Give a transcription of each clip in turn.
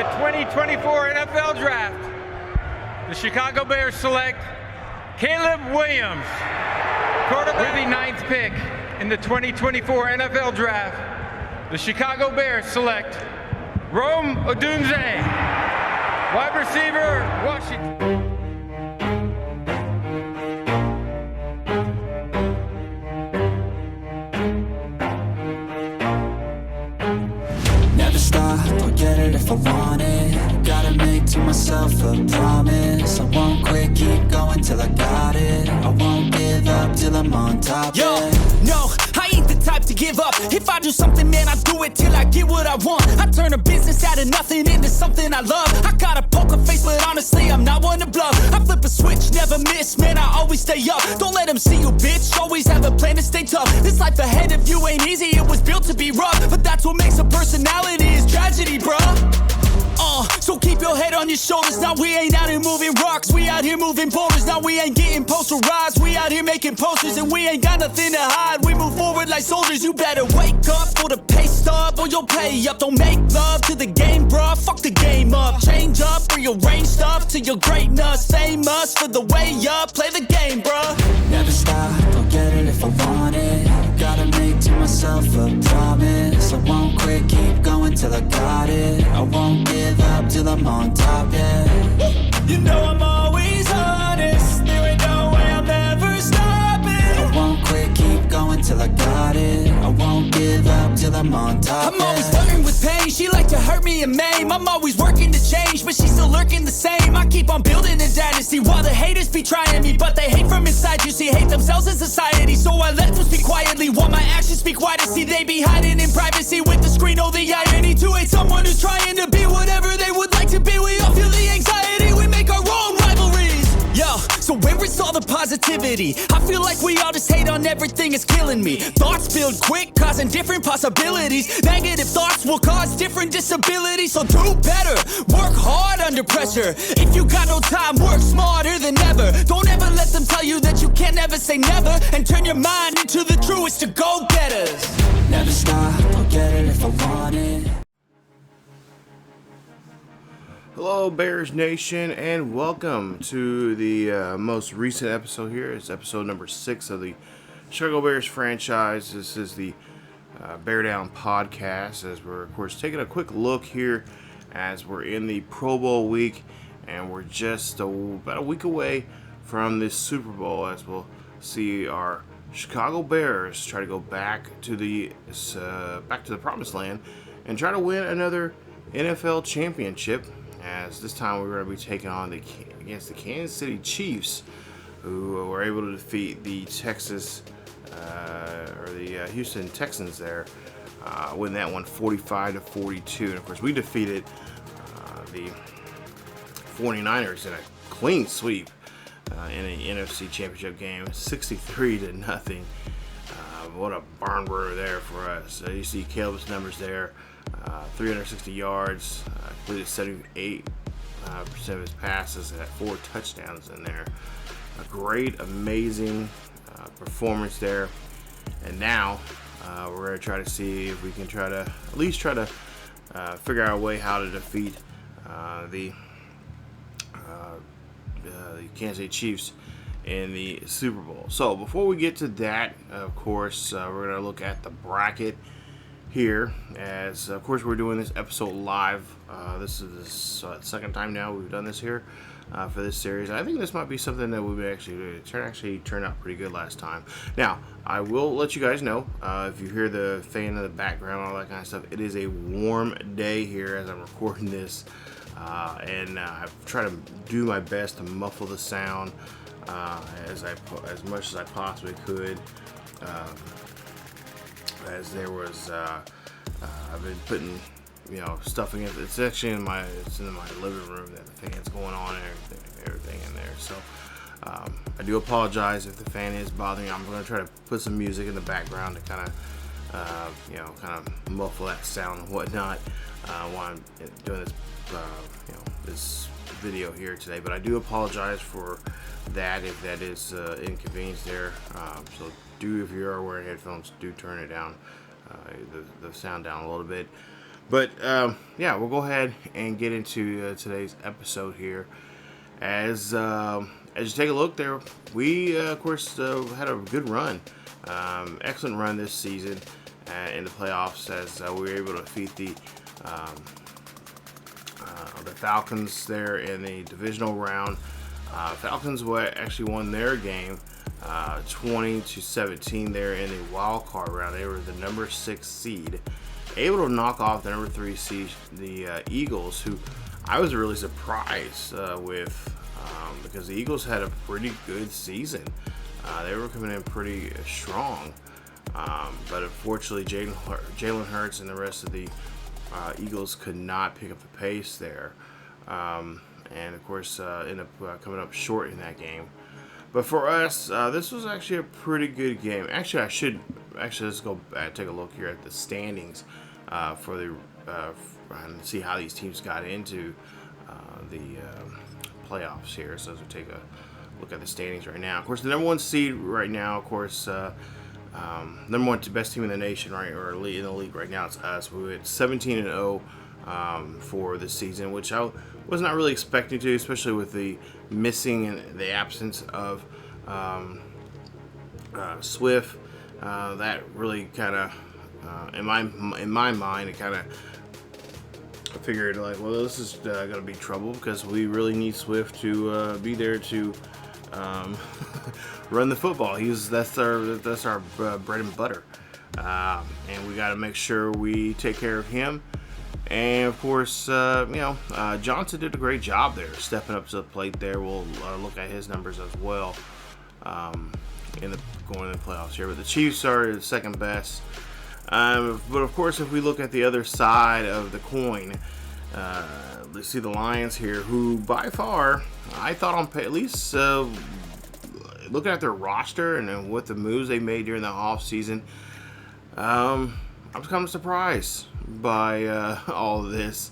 the 2024 NFL Draft, the Chicago Bears select Caleb Williams, quarterback. With the 9th pick in the 2024 NFL Draft, the Chicago Bears select Rome Odunze, wide receiver, Washington. I'll get it if I want it. Gotta make to myself a promise. I won't quit, keep going till I got it. I won't give up till I'm on top. Yo, no, I ain't the type to give up. If I do something, man, I do it till I get what I want. I turn a business out of nothing into something I love. I got a poker face, but honestly, I'm not one to bluff. I flip a switch, never miss, man, I always stay up. Don't let them see you, bitch, always have a plan to stay tough. This life ahead of you ain't easy, it was built to be rough. But that's what makes a personality, is tragedy, bruh. So keep your head on your shoulders. Now we ain't out here moving rocks, we out here moving boulders. Now we ain't getting posterized, we out here making posters. And we ain't got nothing to hide, we move forward like soldiers. You better wake up for the pay stub, or you'll pay up. Don't make love to the game, bruh, fuck the game up. Change up, rearrange stuff to your greatness. Famous for the way up, play the game, bruh. Never stop, I'll get it if I want it. Gotta make to myself a promise. I won't quit, keep going till I got it. I won't give up till I'm on top, yeah. You know I'm always honest, there ain't no way I'm ever stopping. I won't quit, keep going till I got it. I won't give up till I'm on top, I'm always flirting with pain, she like to hurt me and maim. I'm always working to change, but she's still lurking the same. I keep on building a dynasty while the haters be trying me. But they hate from inside, you see, hate themselves in society. So I let them speak quietly while my actions speak wider. See, they be hiding in privacy with the screen, oh the irony. To hate someone who's trying to be whatever they would like to be. We all feel the anxiety, we make our own rivalries. Yo, so where is all the positivity? I feel like we all just hate on everything, it's killing me. Thoughts build quick, causing different possibilities. Negative thoughts will cause different disabilities. So do better, work hard under pressure. If you got no time, work smarter than ever. Don't ever let them tell you that you can't ever say never. And turn your mind into the truest of go-getters. Never stop, I'll get it if I want it. Hello, Bears Nation, and welcome to the most recent episode here. It's episode number 6 of the Chicago Bears franchise. This is the Bear Down podcast, as we're, of course, taking a quick look here as we're in the Pro Bowl week, and we're just about a week away from this Super Bowl, as we'll see our Chicago Bears try to go back to the promised land and try to win another NFL championship. As this time we're going to be taking on against the Kansas City Chiefs, who were able to defeat the Houston Texans there, win that one 45-42. And of course, we defeated the 49ers in a clean sweep in an NFC Championship game, 63-0. What a barn burner there for us. You see Caleb's numbers there. 360 yards, completed 78% of his passes, had 4 touchdowns in there. A great, amazing performance there. And now we're going to try to see if we can at least try to figure out a way how to defeat the Kansas City Chiefs in the Super Bowl. So before we get to that, of course, we're going to look at the bracket here, as of course we're doing this episode live. This is the second time now we've done this here for this series. I think this might be something that would actually turned out pretty good last time. Now, I will let you guys know, if you hear the fan in the background, all that kind of stuff, it is a warm day here as I'm recording this, and I've tried to do my best to muffle the sound as much as I possibly could. As there was, I've been putting, stuff in it. It's actually in my living room that the fan's going on and everything in there. So I do apologize if the fan is bothering you. I'm going to try to put some music in the background to kind of muffle that sound and whatnot while I'm doing this, this video here today. But I do apologize for that if that is inconvenience there. So if you are wearing headphones, do turn it down, the sound down a little bit. But yeah, we'll go ahead and get into today's episode here. As you take a look there, we of course had a good run, excellent run this season in the playoffs as we were able to defeat the Falcons there in the divisional round. Falcons actually won their game 20-17 there in the wild card round. They were the number 6 seed, able to knock off the number 3 seed, the Eagles, who I was really surprised with because the Eagles had a pretty good season. They were coming in pretty strong, but unfortunately Jalen Hurts and the rest of the Eagles could not pick up the pace there, and of course ended up coming up short in that game. But for us, this was actually a pretty good game. Actually, let's go back, take a look here at the standings for the and see how these teams got into the playoffs here. So as we take a look at the standings right now, of course, the number 1 seed right now, of course, number 1 best team in the nation, right, or in the league right now, it's us. We went 17-0 for this season, which I was not really expecting to, especially with the missing and the absence of Swift. That really kind of, in my mind, it kind of figured like, well, this is going to be trouble because we really need Swift to be there to run the football. That's our bread and butter, and we got to make sure we take care of him. And of course, Johnson did a great job there, stepping up to the plate there. We'll look at his numbers as well going in the playoffs here. But the Chiefs are the second best. But of course, if we look at the other side of the coin, let's see the Lions here, who by far, I thought on at least looking at their roster and then what the moves they made during the offseason, I was kind of surprised by all of this.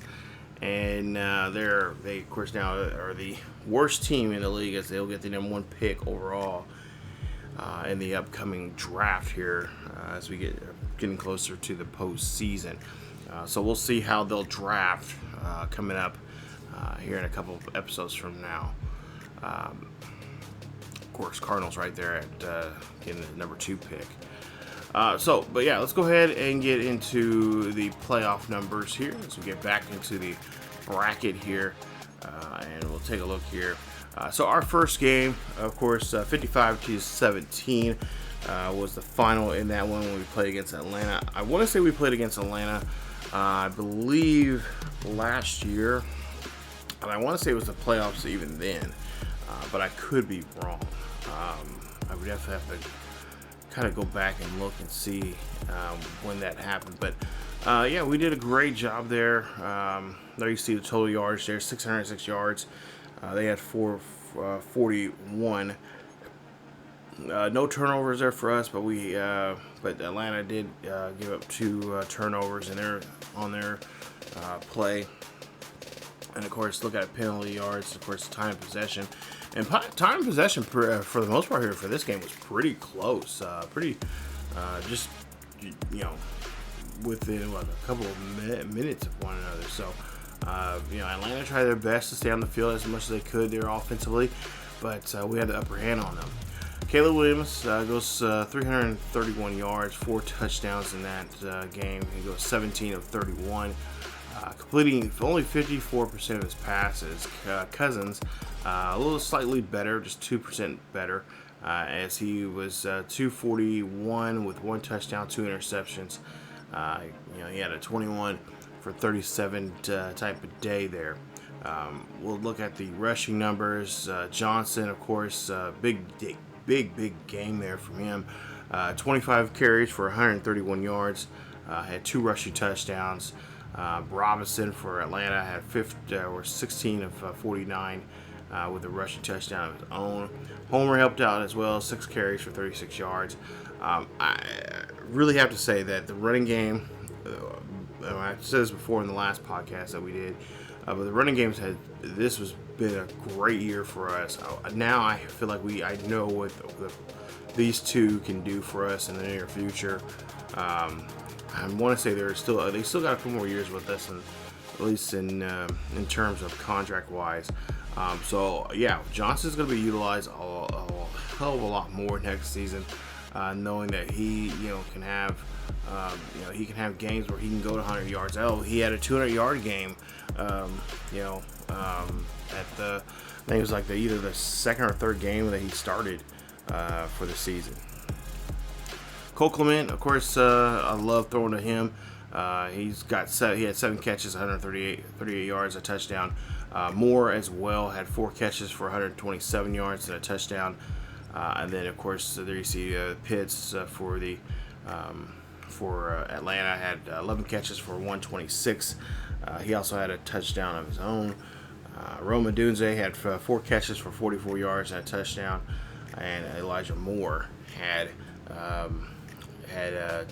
And they of course now are the worst team in the league as they'll get the number 1 pick overall in the upcoming draft here as we getting closer to the postseason. So we'll see how they'll draft coming up here in a couple of episodes from now. Of course, Cardinals right there at getting the number 2 pick. But yeah, let's go ahead and get into the playoff numbers here as we get back into the bracket here, and we'll take a look here. So our first game, of course, 55-17 was the final in that one when we played against Atlanta. I want to say we played against Atlanta, I believe, last year, and I want to say it was the playoffs even then, but I could be wrong. I would definitely have to kind of go back and look and see when that happened. But yeah, we did a great job there. There you see the total yards there, 606 yards. They had 441. No turnovers there for us, but but Atlanta did give up 2 turnovers on their play. And of course, look at penalty yards. Of course, time of possession, and time of possession for the most part here for this game was pretty close. Just within a couple of minutes of one another. So Atlanta tried their best to stay on the field as much as they could there offensively, but we had the upper hand on them. Caleb Williams goes 331 yards, 4 touchdowns in that game. He goes 17 of 31. Completing only 54% of his passes. Cousins, a little slightly better, just 2% better, as he was 241 with 1 touchdown, 2 interceptions. He had a 21 for 37 type of day there. We'll look at the rushing numbers. Johnson, of course, big game there from him. 25 carries for 131 yards. Had 2 rushing touchdowns. Robinson for Atlanta had 16 of 49 with a rushing touchdown of his own. Homer helped out as well, 6 carries for 36 yards. I really have to say that the running game, I said this before in the last podcast that we did, but the running games this has been a great year for us. Now I feel like I know what these two can do for us in the near future. I want to say they still got a couple more years with us, and at least in terms of contract wise. So yeah, Johnson's going to be utilized a hell of a lot more next season, knowing that he can have he can have games where he can go to 100 yards. He had a 200-yard game. At the, I think it was like either the second or third game that he started for the season. Cole Clement, of course, I love throwing to him. He had 7 catches, 38 yards, a touchdown. Moore as well had 4 catches for 127 yards and a touchdown. And then, of course, there you see Pitts for Atlanta had 11 catches for 126. He also had a touchdown of his own. Roma Dunze had 4 catches for 44 yards and a touchdown, and Elijah Moore had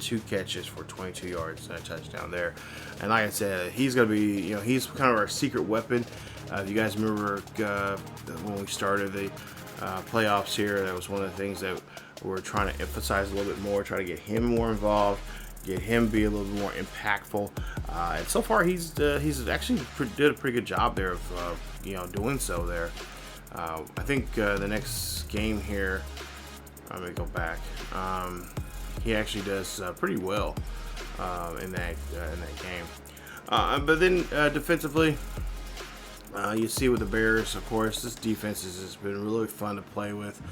2 catches for 22 yards and a touchdown there. And like I said, he's going to be, he's kind of our secret weapon. If you guys remember when we started the playoffs here, that was one of the things that we're trying to emphasize a little bit more, try to get him more involved, get him be a little bit more impactful. And so far, he's actually did a pretty good job there of doing so there. I think the next game here, I'm gonna go back. He actually does pretty well in that game. But then defensively, you see with the Bears, of course, this defense has been really fun to play with.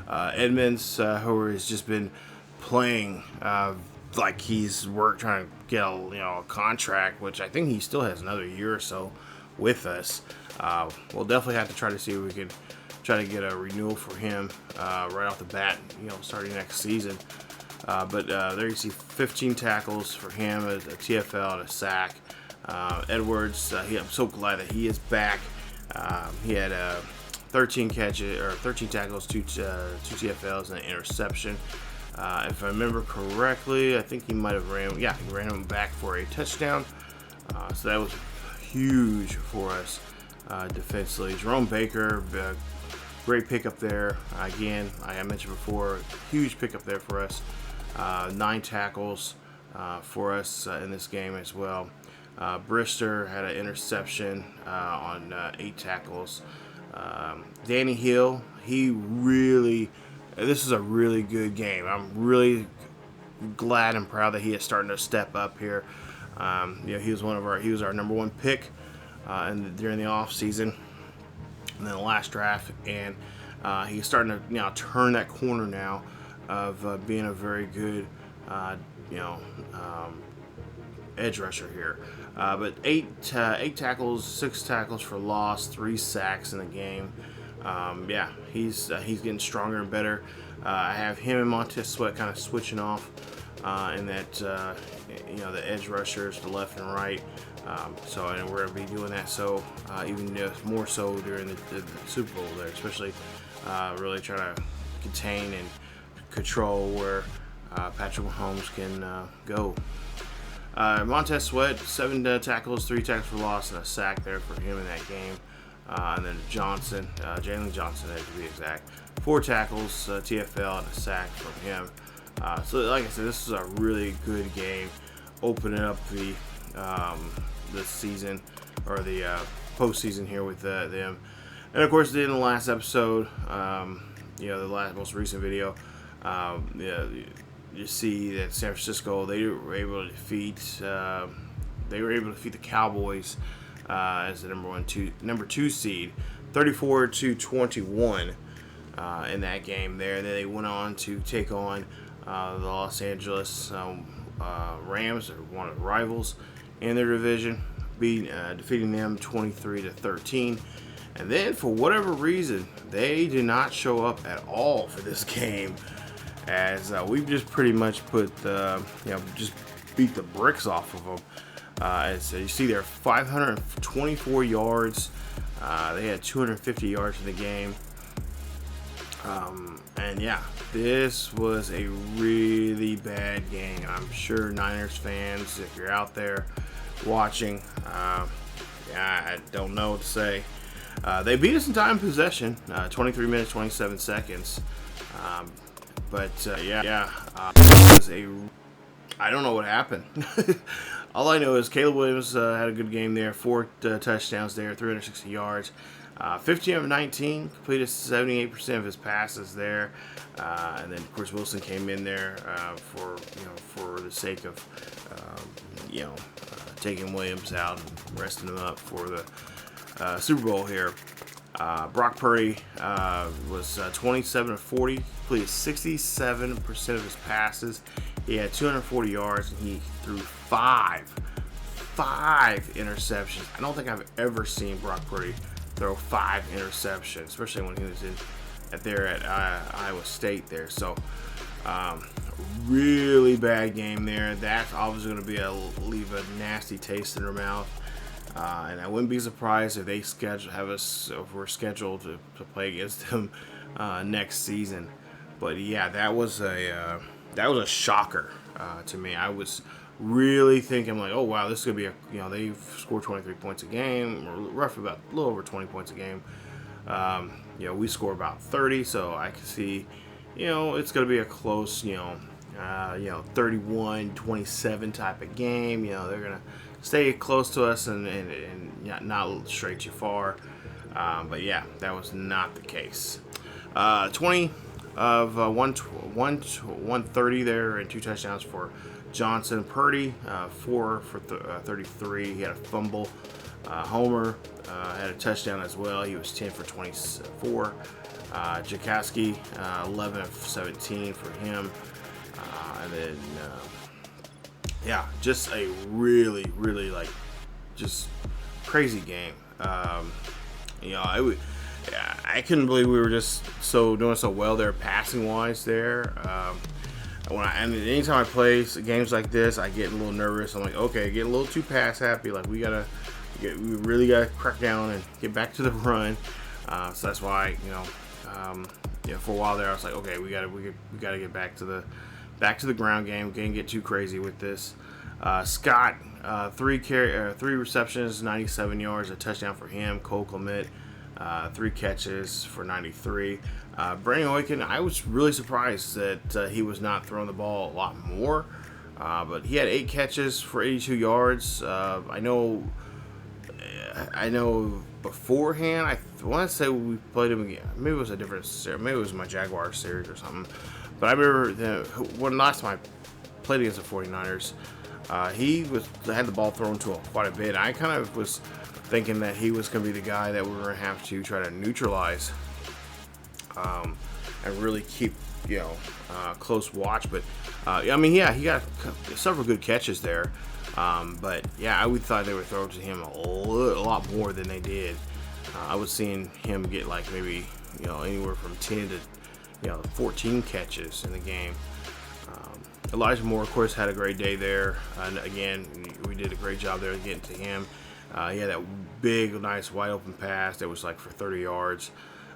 Edmonds, who has just been playing like he's trying to get a contract, which I think he still has another year or so with us. We'll definitely have to try to see if we can try to get a renewal for him right off the bat, starting next season. But there you see 15 tackles for him, a TFL and a sack. Edwards, I'm so glad that he is back. He had 13 tackles, 2 TFLs, and an interception. If I remember correctly, I think he might have ran him back for a touchdown. So that was huge for us defensively. Jerome Baker, great pickup there. Again, like I mentioned before, huge pickup there for us. 9 tackles for us in this game as well. Brister had an interception on 8 tackles. Danny Hill, this is a really good game. I'm really glad and proud that he is starting to step up here. He was our number 1 pick during the off season, and then the last draft, and he's starting to turn that corner now of being a very good edge rusher here. But 8 tackles, 6 tackles for loss, 3 sacks in the game. He's getting stronger and better. I have him and Montez Sweat kind of switching off in that the edge rushers to left and right. And we're gonna be doing that even more so during the Super Bowl there, especially really trying to contain and control where Patrick Mahomes can go. Montez Sweat, 7 tackles, 3 tackles for loss, and a sack there for him in that game. And then Jalen Johnson, to be exact, 4 tackles, TFL, and a sack from him. So like I said, this is a really good game, opening up the season, or the postseason here with them. And of course, in the last episode, the most recent video, you see that San Francisco, they were able to defeat the Cowboys as the number 2 seed, 34-21 in that game there. And then they went on to take on the Los Angeles Rams, one of the rivals in their division, defeating them 23-13. And then, for whatever reason, they did not show up at all for this game, as we've just pretty much just beat the bricks off of them. As you see there, 524 yards. They had 250 yards in the game. This was a really bad game. I'm sure Niners fans, if you're out there watching, I don't know what to say. They beat us in time possession, 23 minutes, 27 seconds. It was I don't know what happened. All I know is Caleb Williams had a good game there, 4 touchdowns there, 360 yards. 15 of 19, completed 78% of his passes there, and then of course Wilson came in there for the sake of taking Williams out and resting him up for the Super Bowl here. Brock Purdy was 27 of 40, completed 67% of his passes. He had 240 yards and he threw five interceptions. I don't think I've ever seen Brock Purdy throw 5 interceptions, especially when he was at Iowa State there. So really bad game there. That's obviously going to leave a nasty taste in their mouth. And I wouldn't be surprised if we're scheduled to play against them next season. But yeah, that was a shocker to me. I was really thinking like, oh wow, this is gonna be they've scored 23 points a game, or roughly about a little over 20 points a game. We score about 30, so I can see, it's gonna be a close, 31-27 type of game. They're gonna stay close to us and not stray too far. But yeah, that was not the case. 20 of 130 there and 2 touchdowns for Johnson. Purdy, 4 for 33. He had a fumble. Homer had a touchdown as well. He was 10 for 24. Jakowski, 11 of 17 for him. And then, just a really, really just crazy game. I couldn't believe we were just doing so well there, passing wise there. Anytime I play games like this, I get a little nervous. I'm like, okay, get a little too pass happy. Like we really gotta crack down and get back to the run. So that's why for a while there I was like, okay, we gotta get back to the ground game. We can't get too crazy with this. Scott, 3 receptions, 97 yards, a touchdown for him. Cole Clement, 3 catches for 93. Brandon Oiken, I was really surprised that he was not throwing the ball a lot more, but he had 8 catches for 82 yards. I know beforehand, I want to say we played him again. Maybe it was a different series. Maybe it was my Jaguars series or something. But I remember when last time I played against the 49ers, he had the ball thrown to him quite a bit. I kind of was thinking that he was going to be the guy that we were going to have to try to neutralize and really keep close watch. But he got several good catches there. But yeah, I would thought they would throw to him a lot more than they did. I was seeing him get maybe anywhere from 10 to 14 catches in the game. Elijah Moore, of course, had a great day there. And again, we did a great job there getting to him. He had that big, nice, wide open pass that was for 30 yards.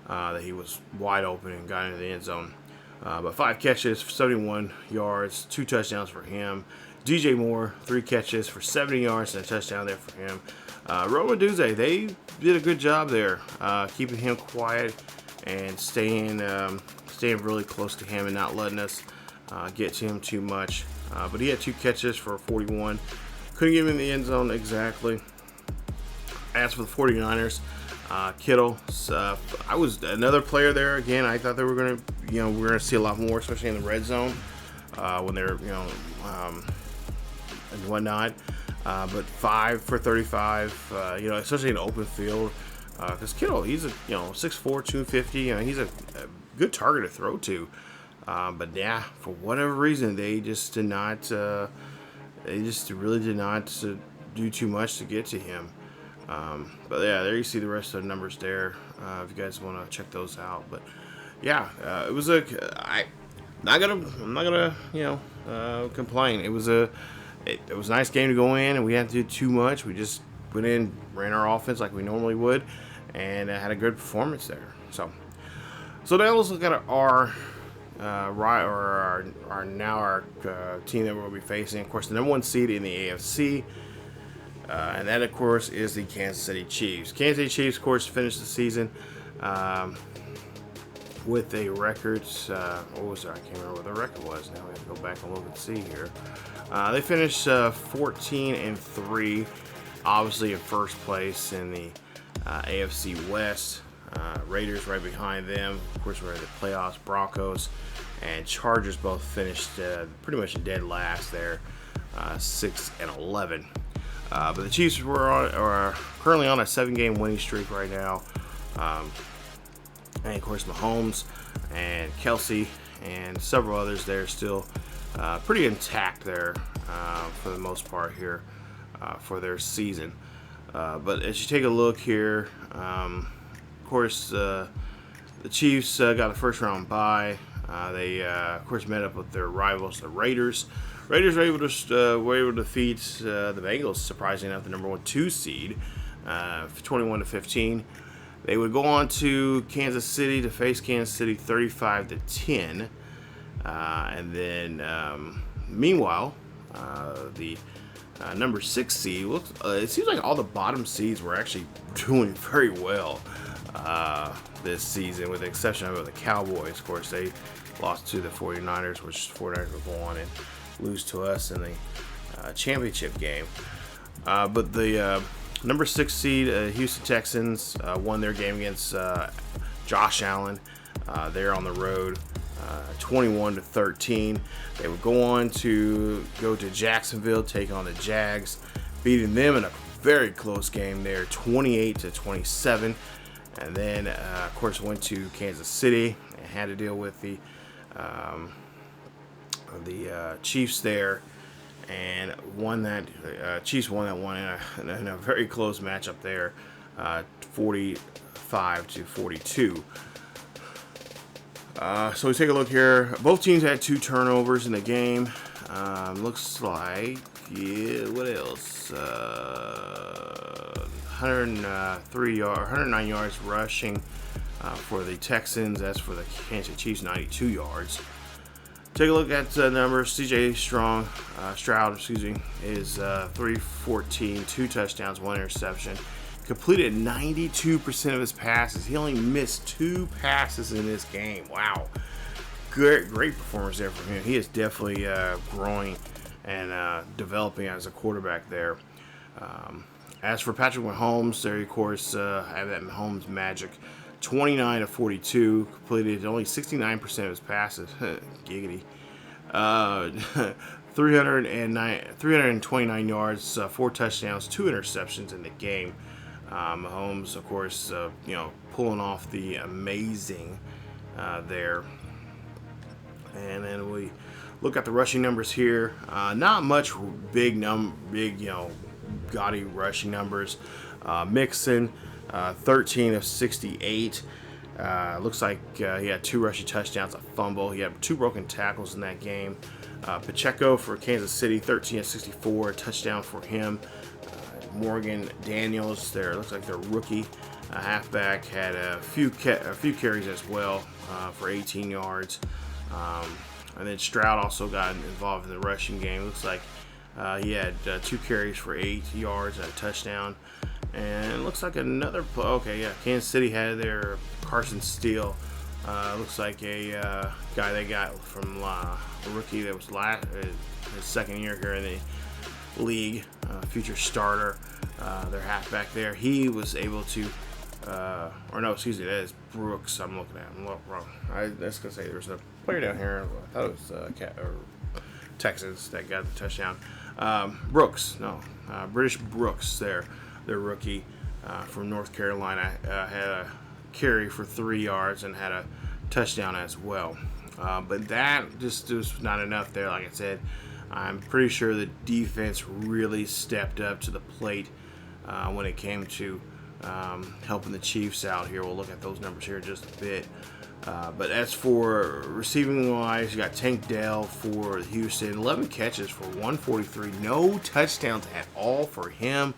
That he was wide open and got into the end zone. But 5 catches for 71 yards, 2 touchdowns for him. DJ Moore, 3 catches for 70 yards and a touchdown there for him. Roma Duze, they did a good job there, keeping him quiet and staying really close to him and not letting us get to him too much. But he had 2 catches for 41. Couldn't get him in the end zone exactly. As for the 49ers, Kittle, I was another player there. Again, I thought they were going to, we're going to see a lot more, especially in the red zone when they're, and whatnot. But 5 for 35, especially in the open field. Because Kittle, he's a 6'4", 250. He's a good target to throw to. But yeah, for whatever reason, they just did not. They just really did not do too much to get to him. But yeah, there you see the rest of the numbers there. If you guys want to check those out. But yeah, it was I'm not gonna complain. It was a nice game to go in, and we didn't do too much. We just went in, ran our offense like we normally would, and had a good performance there. So now let's look at our team that we're going to be facing. Of course, the number 1 seed in the AFC, and that, of course, is the Kansas City Chiefs. Kansas City Chiefs, of course, finished the season with a record. What was it? I can't remember what the record was. Now we have to go back and look and see here. They finished 14-3, obviously in first place in the AFC West. Raiders right behind them. Of course, we're in the playoffs. Broncos and Chargers both finished pretty much dead last there, 6-11. But the Chiefs are currently on a 7-game winning streak right now. And of course, Mahomes and Kelsey and several others there still pretty intact there for the most part here for their season. But as you take a look here, of course, the Chiefs got a first-round bye. They, of course, met up with their rivals, the Raiders. Raiders were able to defeat the Bengals, surprisingly enough, the number 2 seed, 21-15. They would go on to Kansas City to face Kansas City 35-10. And then, meanwhile, the number 6 seed, it seems like all the bottom seeds were actually doing very well this season, with the exception of the Cowboys. Of course, they lost to the 49ers, which the 49ers will go on and lose to us in the championship game. But the number 6 seed, Houston Texans, won their game against Josh Allen. They're on the road, 21-13. They would go on to go to Jacksonville, take on the Jags, beating them in a very close game there, 28-27. And then, of course, went to Kansas City and had to deal with the Chiefs there, and won that. Chiefs won that one in a very close matchup there, 45-42. So we take a look here. Both teams had 2 turnovers in the game. Looks like, what else? 109 yards rushing for the Texans. As for the Kansas City Chiefs, 92 yards. Take a look at the numbers. C.J. Stroud, is 314, 2 touchdowns, 1 interception. Completed 92% of his passes. He only missed 2 passes in this game. Wow. Great performance there from him. He is definitely growing and developing as a quarterback there. As for Patrick Mahomes, there, of course, have that Mahomes magic. 29-42, completed only 69% of his passes. Giggity. 329 yards, 4 touchdowns, 2 interceptions in the game. Mahomes, of course, pulling off the amazing there. And then we look at the rushing numbers here. Not much big, gaudy rushing numbers. Mixon, 13 of 68. Looks like he had 2 rushing touchdowns, a fumble. He had 2 broken tackles in that game. Pacheco for Kansas City, 13 of 64, a touchdown for him. Morgan Daniels, there looks like their rookie halfback, had a few carries as well for 18 yards. And then Stroud also got involved in the rushing game. Looks like he had 2 carries for 8 yards and a touchdown. And it looks like another Kansas City had their Carson Steele. Looks like a guy they got from a rookie that was his second year here in the league, future starter. Their halfback there, he was able to, that is Brooks. I'm looking at. I'm wrong. I was gonna say there's a player down here. I thought it was Texans that got the touchdown. British Brooks there, their rookie from North Carolina, had a carry for 3 yards and had a touchdown as well. But that just was not enough there. Like I said, I'm pretty sure the defense really stepped up to the plate when it came to helping the Chiefs out here. We'll look at those numbers here in just a bit. But as for receiving wise, you got Tank Dell for Houston, 11 catches for 143, no touchdowns at all for him.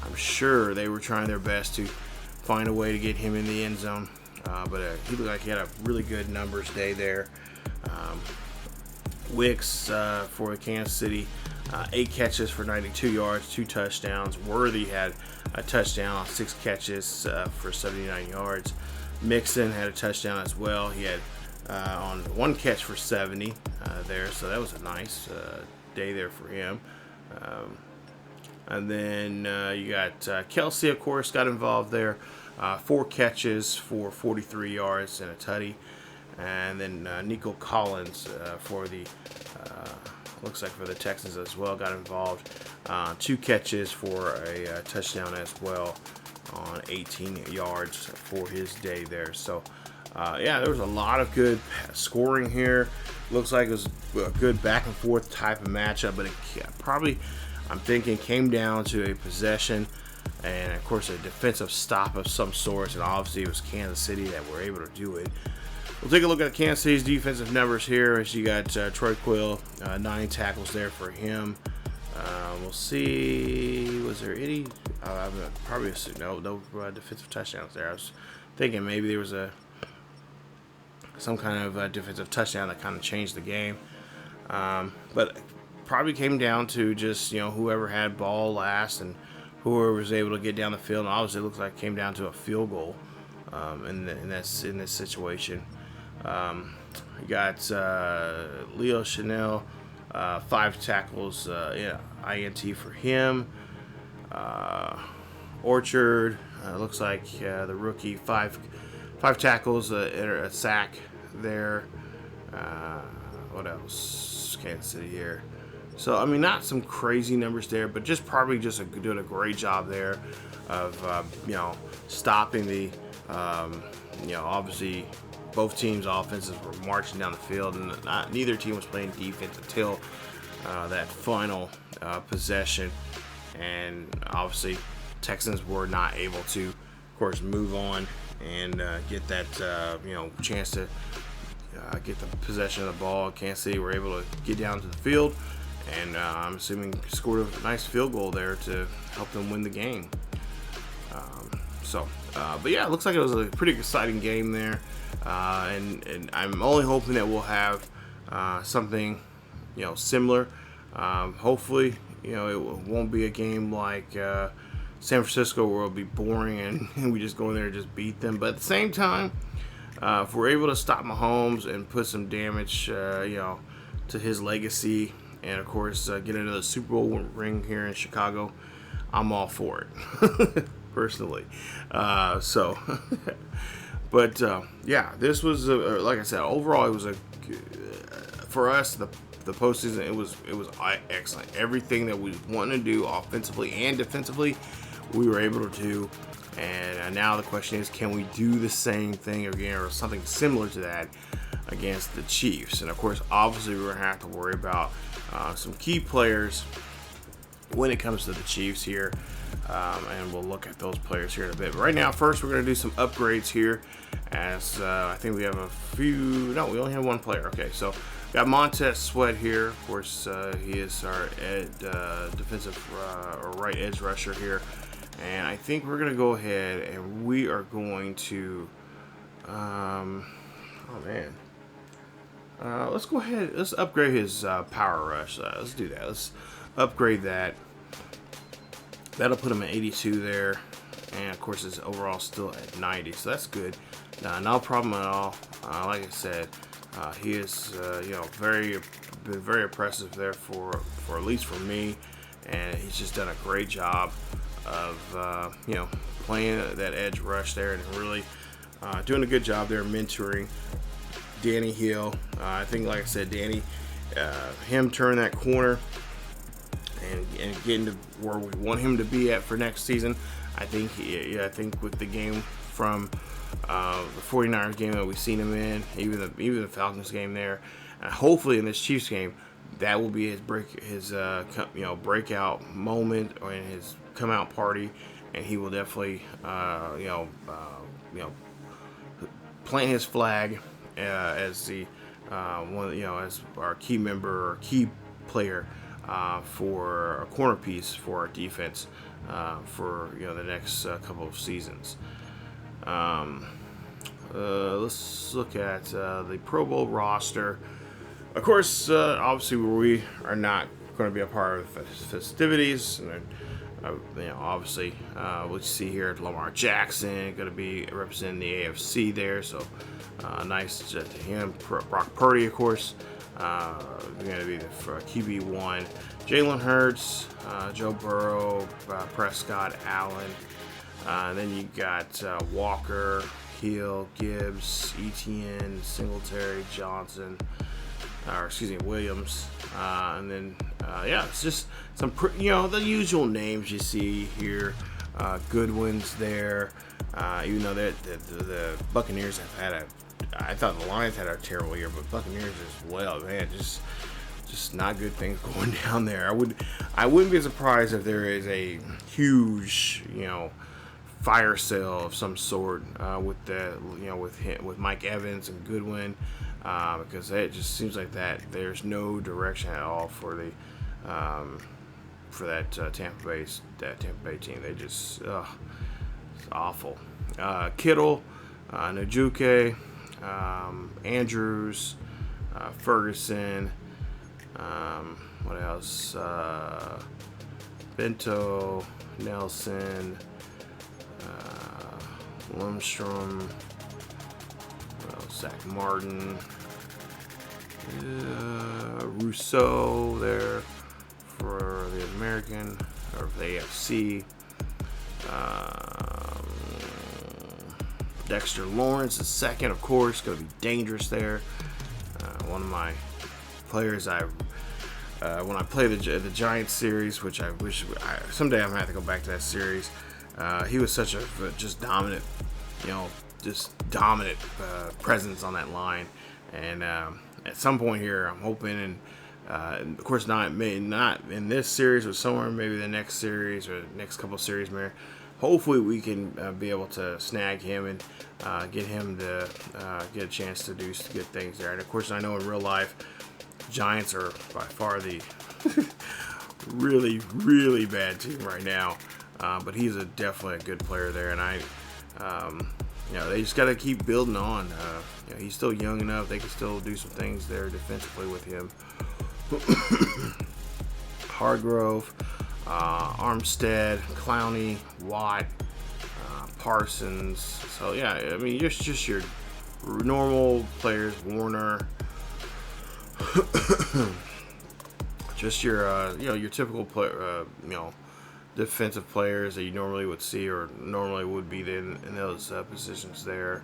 I'm sure they were trying their best to find a way to get him in the end zone, but he looked like he had a really good numbers day there. Wicks for Kansas City, 8 catches for 92 yards, 2 touchdowns. Worthy had a touchdown on 6 catches for 79 yards. Mixon had a touchdown as well. He had on 1 catch for 70 there, so that was a nice day there for him. And then you got Kelsey, of course, got involved there. 4 catches for 43 yards and a tutty. And then Nico Collins for the looks like for the Texans as well, got involved. 2 catches for a touchdown as well on 18 yards for his day there. So yeah, there was a lot of good scoring here. Looks like it was a good back and forth type of matchup, but it probably, I'm thinking, came down to a possession and of course a defensive stop of some sort, and obviously it was Kansas City that were able to do it. We'll take a look at Kansas City's defensive numbers here. As you got Troy Quill, 9 tackles there for him. We'll see. Was there any? Probably no defensive touchdowns there. I was thinking maybe there was some kind of defensive touchdown that kind of changed the game, but probably came down to just whoever had ball last and whoever was able to get down the field. And obviously, it looks like it came down to a field goal in this situation. You got Leo Chanel, 5 tackles, INT for him. Orchard, looks like the rookie, 5 tackles, a sack there. What else? Kansas City here. So I mean, not some crazy numbers there, but just probably just doing a great job there of stopping the obviously both teams' offenses were marching down the field, and neither team was playing defense until that final possession. And obviously, Texans were not able to, of course, move on and get that chance to get the possession of the ball. Kansas City were able to get down to the field, and I'm assuming scored a nice field goal there to help them win the game. But yeah, it looks like it was a pretty exciting game there, and I'm only hoping that we'll have something similar. Hopefully, it won't be a game like San Francisco where it'll be boring and we just go in there and just beat them. But at the same time, if we're able to stop Mahomes and put some damage, to his legacy, and of course get another Super Bowl ring here in Chicago, I'm all for it, personally. But yeah, this was like I said, overall it was for us the postseason. It was excellent. Everything that we wanted to do offensively and defensively, we were able to do. And now the question is, can we do the same thing again or something similar to that against the Chiefs? And of course, obviously, we're going to have to worry about some key players when it comes to the Chiefs here. And we'll look at those players here in a bit. But right now, first, we're going to do some upgrades here. As I think we have a few. No, we only have one player. Okay, so got Montez Sweat here. Of course, he is our defensive or right edge rusher here. And I think we're going to go ahead and we are going to, let's go ahead, let's upgrade his power rush. Let's do that. Let's upgrade that. That'll put him at 82 there. And of course, his overall still at 90. So that's good. No problem at all. Like I said, he is, been very impressive there for at least for me. And he's just done a great job of playing that edge rush there and really doing a good job there mentoring Danny Hill. I think, like I said, Danny, him turning that corner and getting to where we want him to be at for next season. I think with the game from the 49ers game that we've seen him in, even the Falcons game there, and hopefully in this Chiefs game, that will be his breakout moment or in his come out party, and he will definitely plant his flag as the as our key member or key player for a corner piece for our defense for the next couple of seasons. Let's look at the Pro Bowl roster. Of course, obviously we are not going to be a part of the festivities, and obviously, what you see here, Lamar Jackson going to be representing the AFC there, so nice to him. Brock Purdy, of course, Going to be the QB1. Jalen Hurts, Joe Burrow, Prescott, Allen. Then you got Walker, Hill, Gibbs, Etienne, Singletary, Johnson, Williams. And then, it's just some, the usual names you see here. Goodwin's there. Even though the Buccaneers have had I thought the Lions had a terrible year, but Buccaneers as well, man, just not good things going down there. I wouldn't be surprised if there is a huge, fire sale of some sort with Mike Evans and Goodwin, because it just seems like that there's no direction at all for the for that Tampa Bay team. They just it's awful. Kittle, Njoku, Andrews, Ferguson, what else? Bento, Nelson, Lundstrom, Zach Martin, Rousseau there for the American or for the AFC. Dexter Lawrence, the second, of course, going to be dangerous there. One of my players when I play the Giants series, which I wish someday I'm going to have to go back to that series. He was such a just dominant, presence on that line. And at some point here, I'm hoping, and of course not in this series, but somewhere maybe the next series or the next couple series, maybe. Hopefully we can be able to snag him and get him to get a chance to do good things there. And of course, I know in real life, Giants are by far the really, really bad team right now. But he's definitely a good player there, and they just got to keep building on. He's still young enough; they can still do some things there defensively with him. Hargrove, Armstead, Clowney, Watt, Parsons. So yeah, I mean, just your normal players. Warner, just your your typical player. Defensive players that you normally would see or normally would be in those positions there.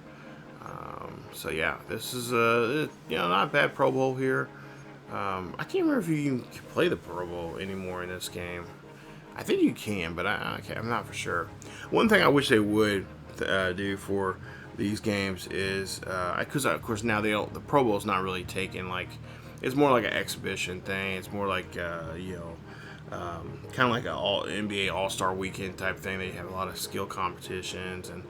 So yeah, this is not a bad Pro Bowl here. I can't remember if you can play the Pro Bowl anymore in this game. I think you can, but I'm not for sure. One thing I wish they would do for these games is because of course now the Pro Bowl is not really taken it's more like an exhibition thing. It's more like kind of like an NBA All-Star Weekend type thing. They have a lot of skill competitions, and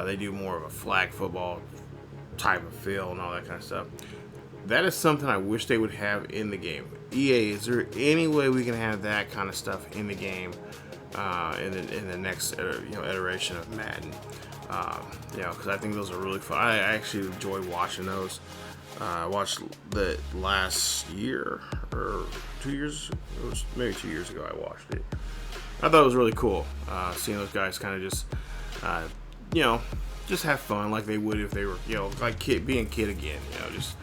they do more of a flag football type of feel and all that kind of stuff. That is something I wish they would have in the game. EA, is there any way we can have that kind of stuff in the game in the next iteration of Madden? Because I think those are really fun. I actually enjoy watching those. I watched the last year or 2 years. It was maybe 2 years ago I watched it. I thought it was really cool seeing those guys kind of just have fun like they would if they were being kid again. Just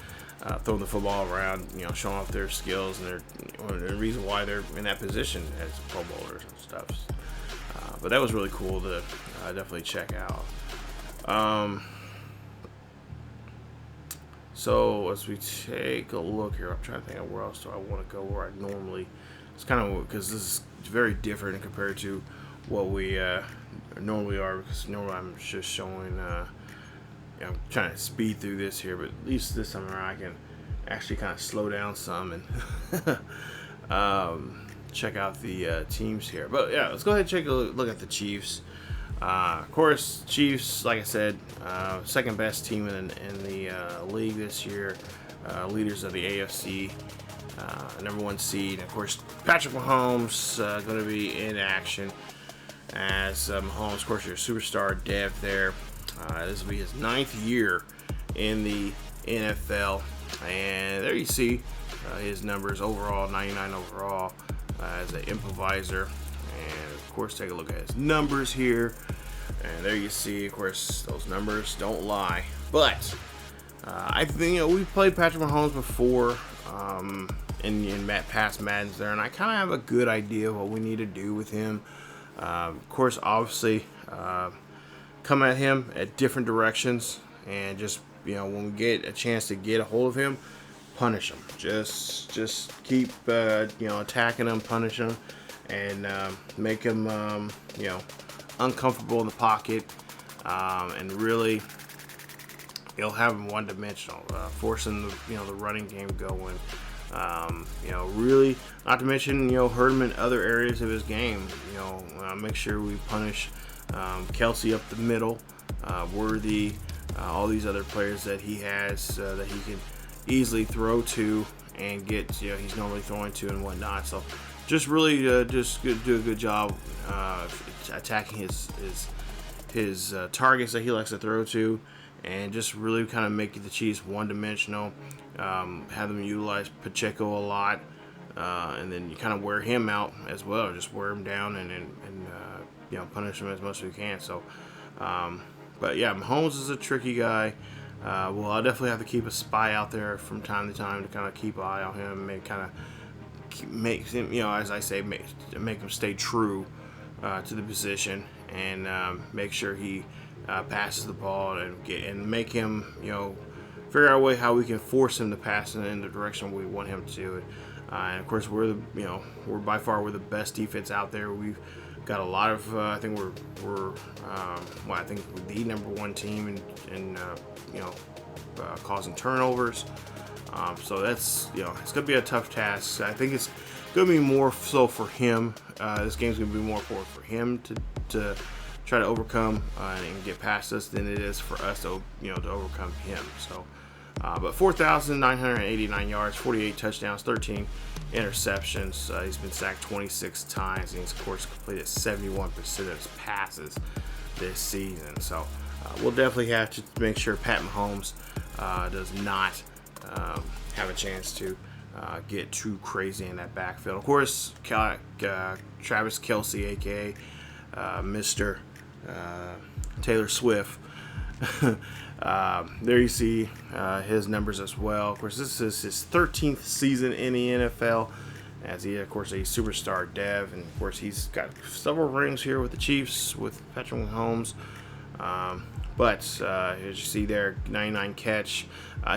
throwing the football around, showing off their skills and the reason why they're in that position as Pro Bowlers and stuff. But that was really cool to definitely check out. So as we take a look here, I'm trying to think of where else do I want to go where I normally. It's kind of because this is very different compared to what we normally are. Because normally I'm just showing. I'm trying to speed through this here, but at least this time around I can actually kind of slow down some and check out the teams here. But yeah, let's go ahead and take a look at the Chiefs. Of course, Chiefs, like I said, second best team in the league this year. Leaders of the AFC, number one seed. Of course, Patrick Mahomes going to be in action as Mahomes, of course, your superstar dev there. This will be his 9th year in the NFL, and there you see his numbers overall, 99 overall as an improviser. And of course, take a look at his numbers here, and there you see, of course, those numbers don't lie. But I think we played Patrick Mahomes before in past Maddens there, and I kind of have a good idea of what we need to do with him. Of course, obviously, come at him at different directions, and just, you know, when we get a chance to get a hold of him, punish him. Just keep you know, attacking him, punish him, and make him you know, uncomfortable in the pocket, and really, you'll have him one-dimensional, forcing the, you know, the running game going. You know, really, not to mention, you know, hurt him in other areas of his game. You know, make sure we punish Kelsey up the middle, Worthy, all these other players that he has that he can easily throw to and get, you know, he's normally throwing to and whatnot. So just really just do a good job attacking his targets that he likes to throw to, and just really kind of make the Chiefs one-dimensional. Have them utilize Pacheco a lot, and then you kind of wear him out as well. Just wear him down and you know, punish him as much as we can. So, but yeah, Mahomes is a tricky guy. Well, I'll definitely have to keep a spy out there from time to time to kind of keep an eye on him, and kind of make him, you know, as I say, make him stay true to the position, and make sure he passes the ball, and make him, you know, figure out a way how we can force him to pass in the direction we want him to do it. And of course, we're by far the best defense out there. We've got a lot of I think we're I think we're the #1 team in you know, causing turnovers. So that's, you know, it's gonna be a tough task. I think it's gonna be more so for him. This game's gonna be more for him to try to overcome and get past us than it is for us to, you know, to overcome him. So, but 4,989 yards, 48 touchdowns, 13 interceptions. He's been sacked 26 times, and he's, of course, completed 71% of his passes this season. So we'll definitely have to make sure Pat Mahomes does not have a chance to get too crazy in that backfield. Of course, Travis Kelsey, aka Mr. Taylor Swift. There you see his numbers as well. Of course, this is his 13th season in the NFL, as he, of course, a superstar dev, and of course he's got several rings here with the Chiefs with Patrick Mahomes. But as you see there, 99 catch.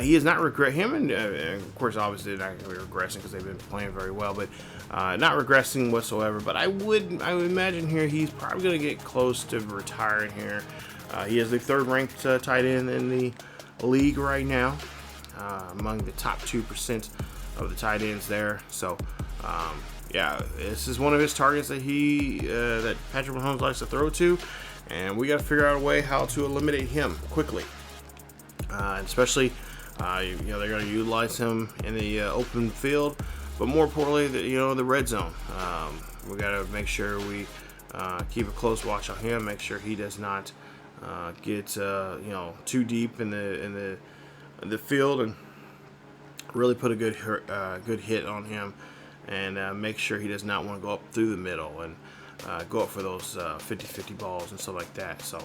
He is not him, and of course, obviously not going to be regressing because they've been playing very well, but not regressing whatsoever. But I would imagine here he's probably going to get close to retiring here. He is the 3rd ranked tight end in the league right now, among the top 2% of the tight ends there. So, yeah, this is one of his targets that that Patrick Mahomes likes to throw to, and we got to figure out a way how to eliminate him quickly. Especially, you know, they're going to utilize him in the open field, but more importantly, you know, the red zone. We got to make sure we keep a close watch on him, make sure he does not get you know, too deep in the field, and really put a good hit on him, and make sure he does not want to go up through the middle and go up for those 50-50 balls and stuff like that. So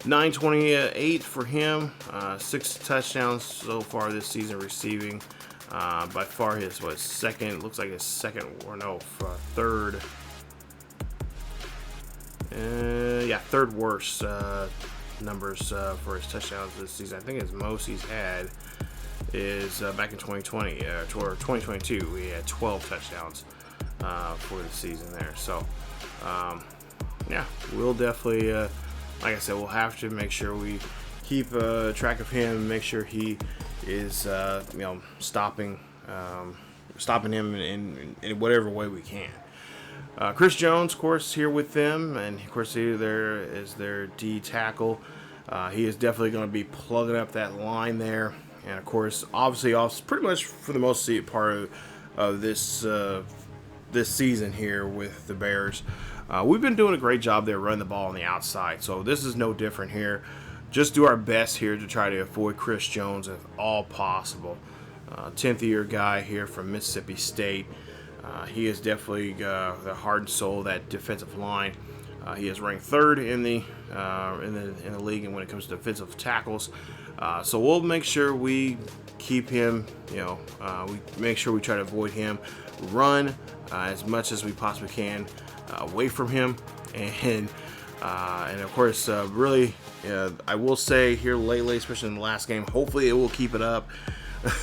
928 for him, 6 touchdowns so far this season receiving. By far his second, looks like his second, or no, third. Yeah, third worst numbers for his touchdowns this season. I think his most he's had is back in 2020 or 2022. He had 12 touchdowns for the season there. So, yeah, we'll definitely, like I said, we'll have to make sure we keep track of him, make sure he is, you know, stopping him in whatever way we can. Chris Jones, of course, here with them, and of course there is their D tackle. He is definitely going to be plugging up that line there, and of course, obviously, pretty much for the most part of this season here with the Bears, we've been doing a great job there running the ball on the outside. So this is no different here. Just do our best here to try to avoid Chris Jones if all possible. 10th year guy here from Mississippi State. He is definitely the heart and soul of that defensive line. He is ranked third in the league, and when it comes to defensive tackles, so we'll make sure we keep him. We make sure we try to avoid him, run as much as we possibly can away from him, and of course, really, I will say here lately, especially in the last game, hopefully it will keep it up.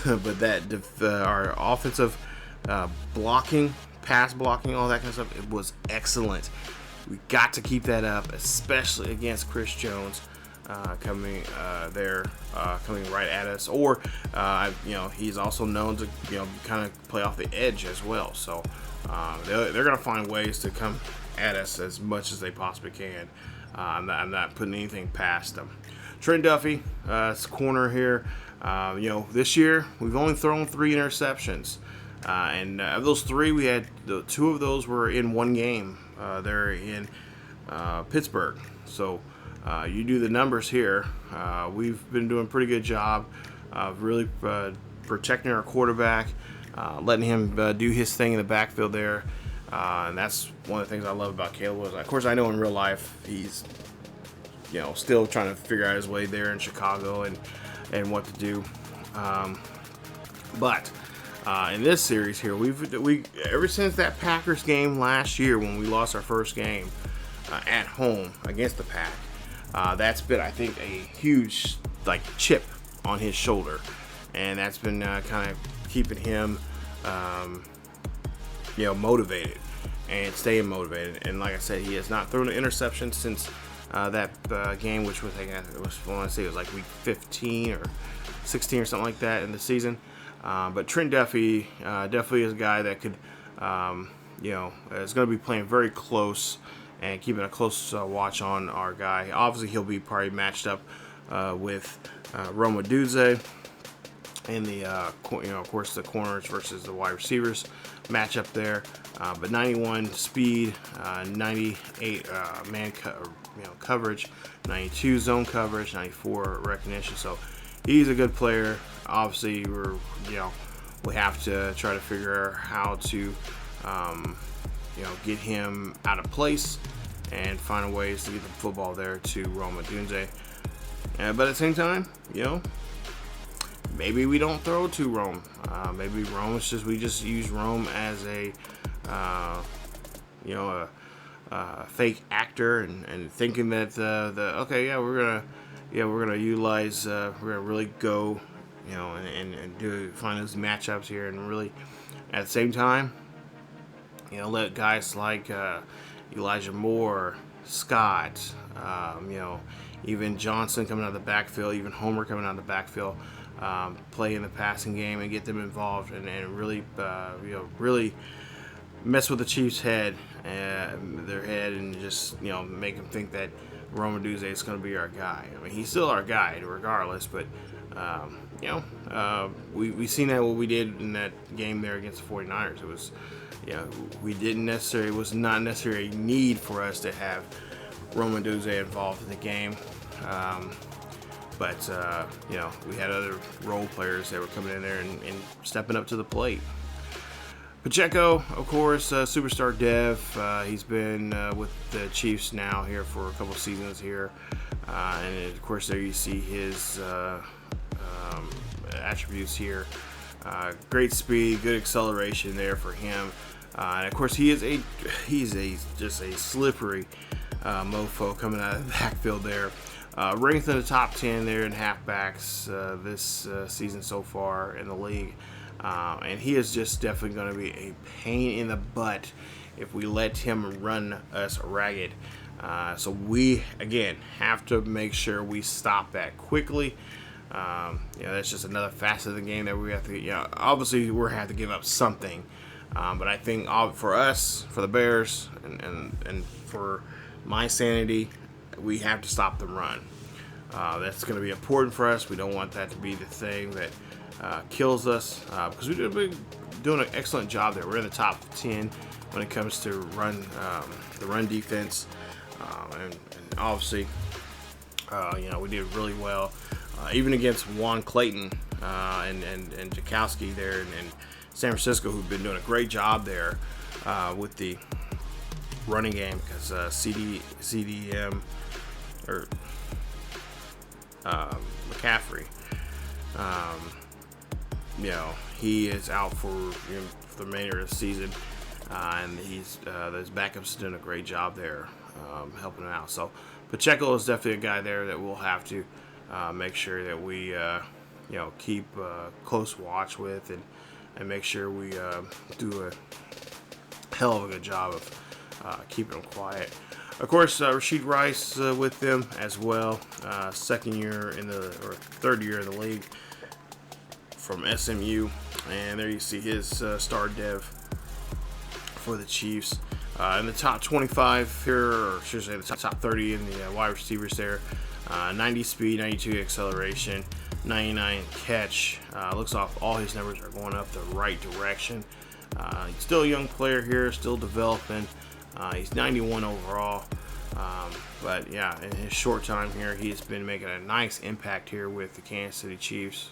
But that our offensive blocking, pass blocking, all that kind of stuff, it was excellent. We got to keep that up, especially against Chris Jones coming right at us. Or he's also known to kind of play off the edge as well. So they're going to find ways to come at us as much as they possibly can. I'm not putting anything past them. Trent Duffy, it's corner here. This year we've only thrown 3 interceptions, and of those 3, we had 2 of those were in one game. They're in Pittsburgh. So you do the numbers here. We've been doing a pretty good job of really protecting our quarterback, letting him do his thing in the backfield there. And that's one of the things I love about Caleb Williams. Of course, I know in real life he's still trying to figure out his way there in Chicago and what to do. But in this series here, we ever since that Packers game last year when we lost our first game at home against the Pack, that's been, I think, a huge chip on his shoulder, and that's been kind of keeping him motivated and staying motivated. And like I said, he has not thrown an interception since that game, which was, I want to say it was like week 15 or 16 or something like that in the season. But Trent Duffy definitely is a guy that could, is going to be playing very close and keeping a close watch on our guy. Obviously, he'll be probably matched up with Roma Dunze in the, of course, the corners versus the wide receivers matchup there. But 91 speed, 98 man coverage, 92 zone coverage, 94 recognition. So he's a good player. Obviously, we have to try to figure out how to, get him out of place and find ways to get the football there to Roma Dunze. But at the same time, maybe we don't throw to Rome. Maybe Rome is we just use Rome as a fake actor and thinking that we're gonna utilize, we're gonna really go, and find those matchups here, and really at the same time, let guys like Elijah Moore, Scott, even Johnson coming out of the backfield, even Homer coming out of the backfield, play in the passing game and get them involved and really, really mess with the Chiefs' head, and just, make them think that Roma Dunze is going to be our guy. I mean, he's still our guy regardless, but, we seen that what we did in that game there against the 49ers. It was, it was not necessarily a need for us to have Roma Dunze involved in the game. But we had other role players that were coming in there and stepping up to the plate. Pacheco, of course, superstar dev. He's been with the Chiefs now here for a couple seasons here. And of course, there you see his attributes here. Great speed, good acceleration there for him. And of course, he's just a slippery mofo coming out of the backfield there. Ranked in the top 10 there in halfbacks this season so far in the league. And he is just definitely going to be a pain in the butt if we let him run us ragged. So we, again, have to make sure we stop that quickly. That's just another facet of the game that we have to, obviously we're going to have to give up something. But I think for us, for the Bears, and for my sanity, we have to stop the run. That's going to be important for us. We don't want that to be the thing that kills us, because we've been doing an excellent job there. We're in the top 10 when it comes to the run defense, and obviously, we did really well, even against Juan Clayton and Jakowski there in San Francisco, who've been doing a great job there with the running game because CDM or McCaffrey, he is out for the remainder of the season, and his backup's doing a great job there, helping him out. So Pacheco is definitely a guy there that we'll have to make sure that we keep close watch with, and make sure we do a hell of a good job of keeping him quiet. Of course, Rashid Rice with them as well. Third year in the league from SMU, and there you see his star dev for the Chiefs. In the top 25 here, or should I say the top 30 in the wide receivers there. 90 speed, 92 acceleration, 99 catch. Looks off all his numbers are going up the right direction. He's still a young player here, still developing. He's 91 overall. But yeah, in his short time here, he's been making a nice impact here with the Kansas City Chiefs.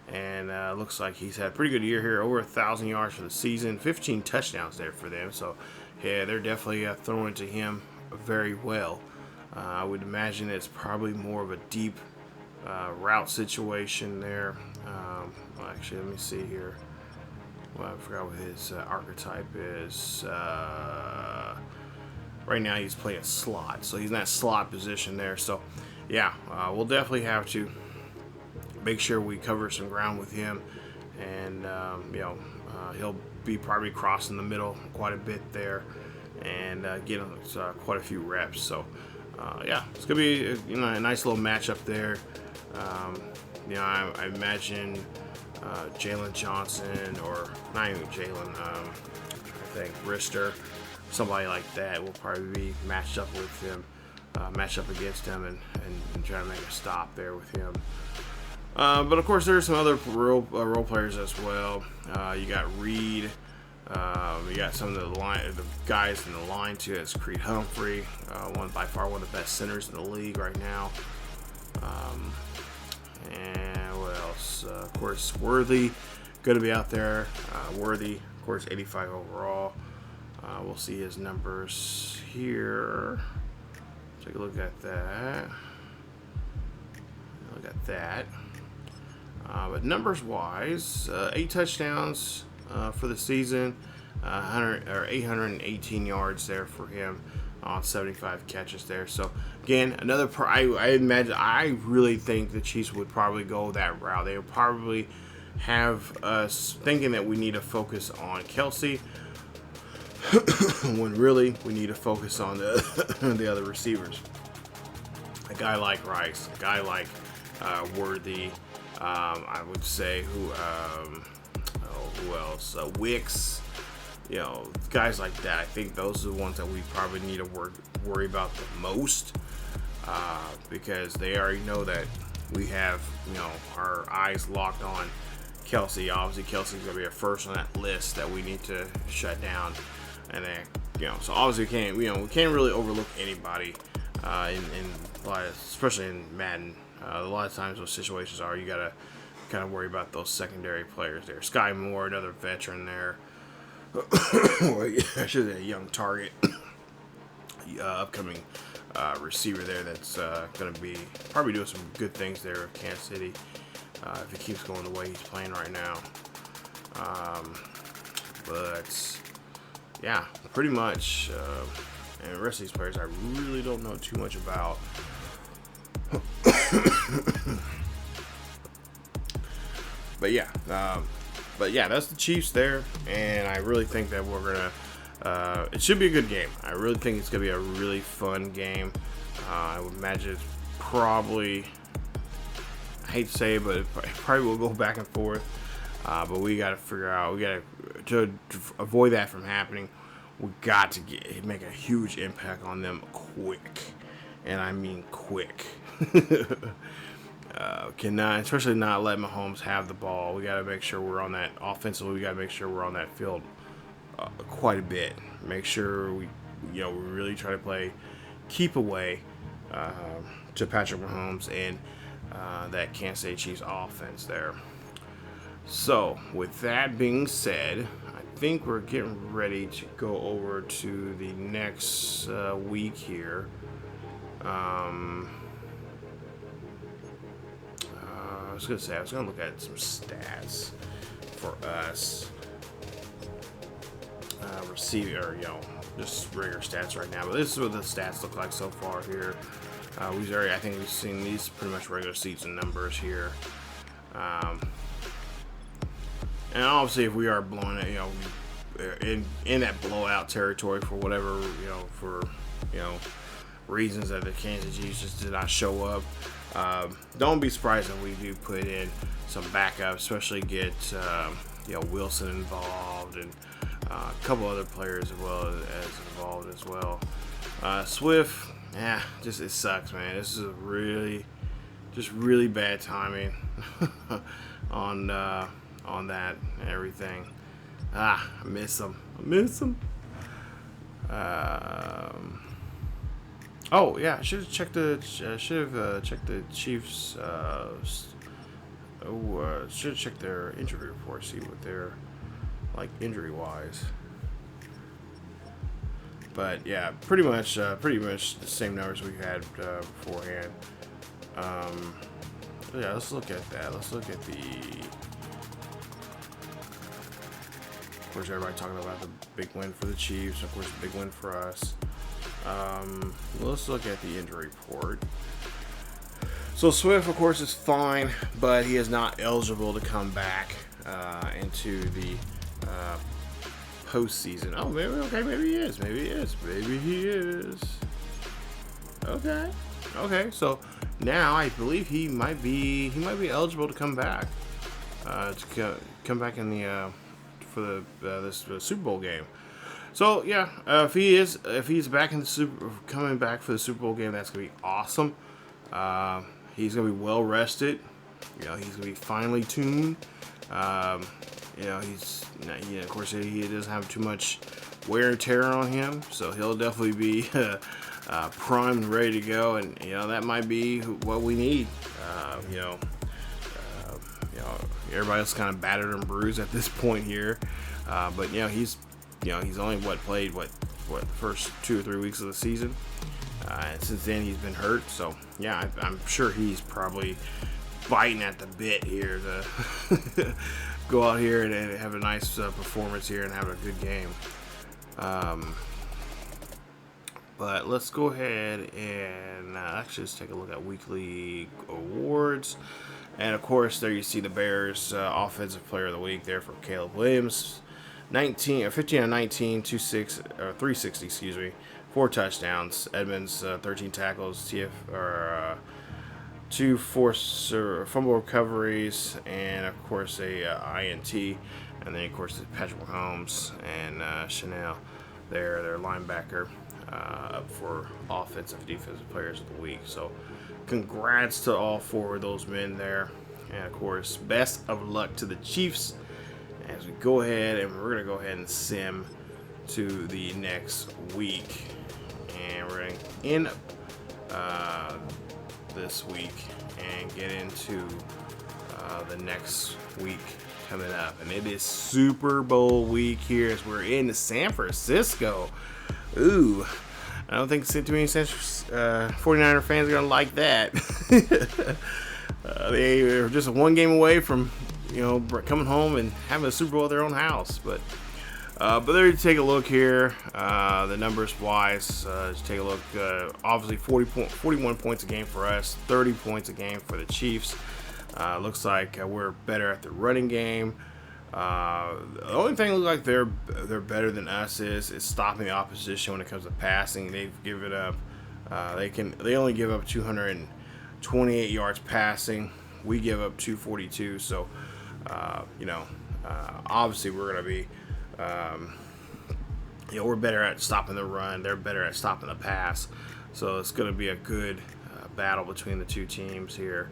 And looks like he's had a pretty good year here, over 1,000 yards for the season, 15 touchdowns there for them. So yeah, they're definitely throwing to him very well. I would imagine it's probably more of a deep route situation there. Actually, let me see here. Well, I forgot what his archetype is. Right now he's playing slot, so he's in that slot position there. So yeah, we'll definitely have to make sure we cover some ground with him, and he'll be probably crossing the middle quite a bit there, and getting quite a few reps. So yeah, it's gonna be a nice little matchup there. I imagine Jalen Johnson, or not even Jalen, I think Rister, somebody like that will probably be matched up with him, match up against him, and try to make a stop there with him. But of course, there's some other role players as well. You got Reed. You got some of the guys in the line too. It's Creed Humphrey, by far one of the best centers in the league right now. And what else? Of course, Worthy going to be out there. Worthy, of course, 85 overall. We'll see his numbers here. Take a look at that. Look at that. But numbers wise, 8 touchdowns for the season, 818 yards there for him on 75 catches there. So again, another I really think the Chiefs would probably go that route. They would probably have us thinking that we need to focus on Kelsey when really we need to focus on the other receivers. A guy like Rice, a guy like Worthy. I would say who else? Wicks. Guys like that. I think those are the ones that we probably need to worry about the most, because they already know that we have our eyes locked on Kelsey. Obviously, Kelsey's gonna be a first on that list that we need to shut down, and then so obviously we can't really overlook anybody especially in Madden. A lot of times those situations you gotta kind of worry about those secondary players there. Sky Moore, another veteran there. I should say a young target, upcoming receiver there that's going to be probably doing some good things there at Kansas City if he keeps going the way he's playing right now. But yeah, pretty much. And the rest of these players I really don't know too much about. But yeah, that's the Chiefs there, and I really think that we're gonna. It should be a good game. I really think it's gonna be a really fun game. I would imagine it's probably. I hate to say it, but it probably will go back and forth. But we got to figure out. We got to avoid that from happening. We got to make a huge impact on them quick, and I mean quick. Cannot, especially not let Mahomes have the ball. We got to make sure we're on that offensively. We got to make sure we're on that field quite a bit. Make sure we really try to keep away to Patrick Mahomes and that Kansas City Chiefs offense there. So with that being said, I think we're getting ready to go over to the next week here. I was gonna look at some stats for us. Receiving, or just regular stats right now. But this is what the stats look like so far here. I think we've seen these pretty much regular season numbers here. And obviously, if we are blowing it, in that blowout territory for whatever, reasons that the Kansas Chiefs just did not show up, don't be surprised if we do put in some backup, especially get Wilson involved and a couple other players as well as involved as well. Swift, just it sucks, man. This is really bad timing on that and everything. I miss him. Oh yeah, I should have checked the Chiefs. Should have checked their injury report, see what they're like injury wise. But yeah, pretty much the same numbers we had beforehand. Yeah, let's look at that. Let's look at the. Of course, everybody talking about the big win for the Chiefs. Of course, the big win for us. Let's look at the injury report. So Swift, of course, is fine, but he is not eligible to come back into the postseason. Oh, maybe he is. Okay. So now I believe he might be eligible to come back come back in the for this Super Bowl game. So yeah, if he's back in the coming back for the Super Bowl game, that's gonna be awesome. He's gonna be well rested. He's gonna be finely tuned. Of course, he doesn't have too much wear and tear on him, so he'll definitely be primed and ready to go. And that might be what we need. Everybody's kind of battered and bruised at this point here, but he's only played the first 2 or 3 weeks of the season, and since then he's been hurt. So yeah, I'm sure he's probably biting at the bit here to go out here and have a nice performance here and have a good game. But let's go ahead and actually just take a look at weekly awards. And of course, there you see the Bears Offensive Player of the Week there for Caleb Williams. 15 on 19, 360, 4 touchdowns. Edmonds 13 tackles, 2 forced fumble recoveries, and of course a INT. And then of course Patrick Mahomes and Chanel there, their linebacker, up for offensive defensive players of the week. So congrats to all 4 of those men there, and of course best of luck to the Chiefs as we go ahead, and we're gonna go ahead and sim to the next week, and we're gonna end this week and get into the next week coming up, and it is Super Bowl week here as we're in San Francisco. Ooh, I don't think too many 49er fans are gonna like that. They are just 1 game away from coming home and having a Super Bowl at their own house, but there you take a look here, the numbers wise. Just take a look. Obviously 41 points a game for us, 30 points a game for the Chiefs. Looks like we're better at the running game. The only thing looks like they're better than us is stopping the opposition when it comes to passing. They've given up. They only give up 228 yards passing. We give up 242. So obviously we're gonna be. We're better at stopping the run. They're better at stopping the pass. So it's going to be a good battle between the 2 teams here.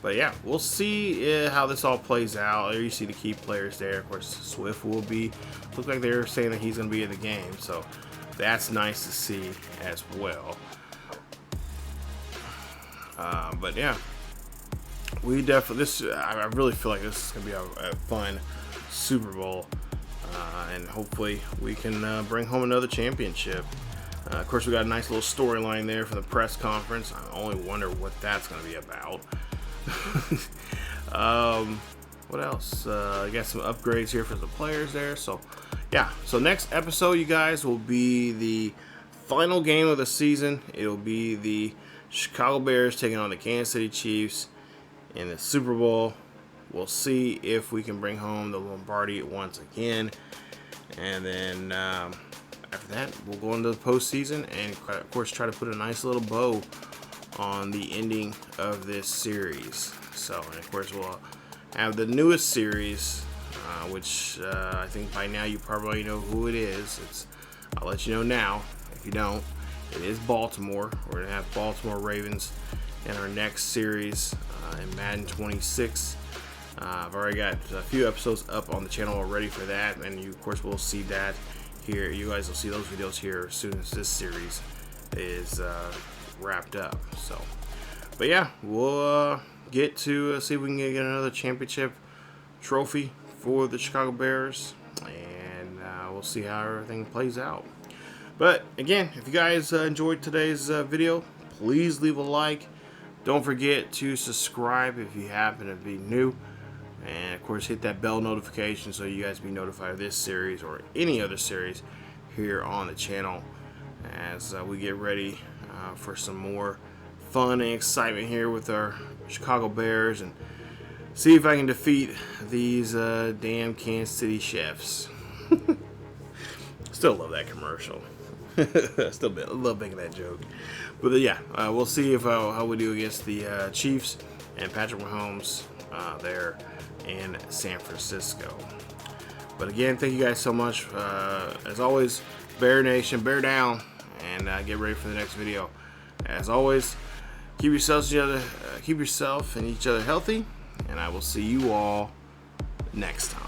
But yeah, we'll see how this all plays out. There you see the key players there. Of course, Swift will be. Look like they're saying that he's going to be in the game. So that's nice to see as well. But yeah, we definitely. I really feel like this is going to be a fun Super Bowl and hopefully we can bring home another championship. Of course, we got a nice little storyline there for the press conference. I only wonder what that's going to be about. What else? I got some upgrades here for the players there. So, yeah. So next episode, you guys, will be the final game of the season. It'll be the Chicago Bears taking on the Kansas City Chiefs in the Super Bowl. We'll see if we can bring home the Lombardi once again. And then after that, we'll go into the postseason and, of course, try to put a nice little bow on the ending of this series. So, and of course, we'll have the newest series, which I think by now you probably know who it is. I'll let you know now if you don't. It is Baltimore. We're going to have Baltimore Ravens in our next series in Madden 26. I've already got a few episodes up on the channel already for that, and you, of course, will see that here. You guys will see those videos here as soon as this series is wrapped up. So, but yeah, we'll get to see if we can get another championship trophy for the Chicago Bears, and we'll see how everything plays out. But again, if you guys enjoyed today's video, please leave a like. Don't forget to subscribe if you happen to be new. And of course, hit that bell notification so you guys be notified of this series or any other series here on the channel as we get ready for some more fun and excitement here with our Chicago Bears, and see if I can defeat these damn Kansas City Chiefs. Still love that commercial. Still love making that joke. But yeah, we'll see if how we do against the Chiefs and Patrick Mahomes there in San Francisco. But again, thank you guys so much. As always, Bear Nation, bear down, and get ready for the next video. As always, keep yourself and each other healthy, and I will see you all next time.